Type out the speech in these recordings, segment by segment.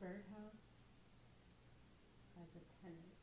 birdhouse as a tenant.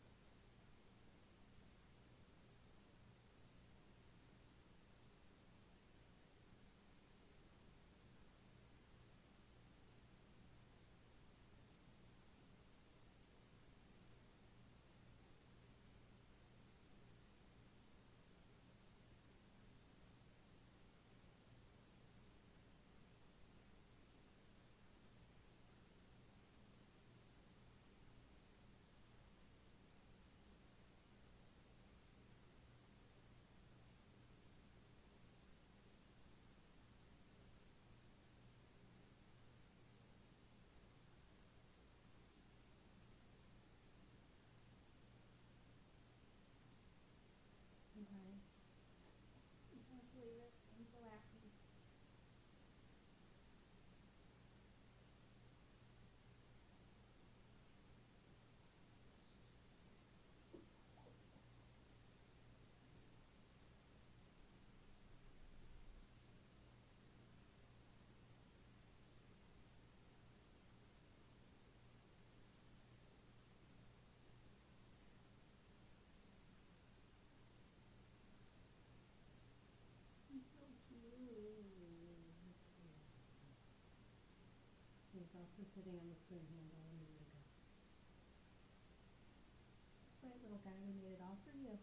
Okay. I can't believe it. I'm so happy. He's so cute. He's also sitting on the spoon handle a minute ago. That's right, little guy, we made it all for you.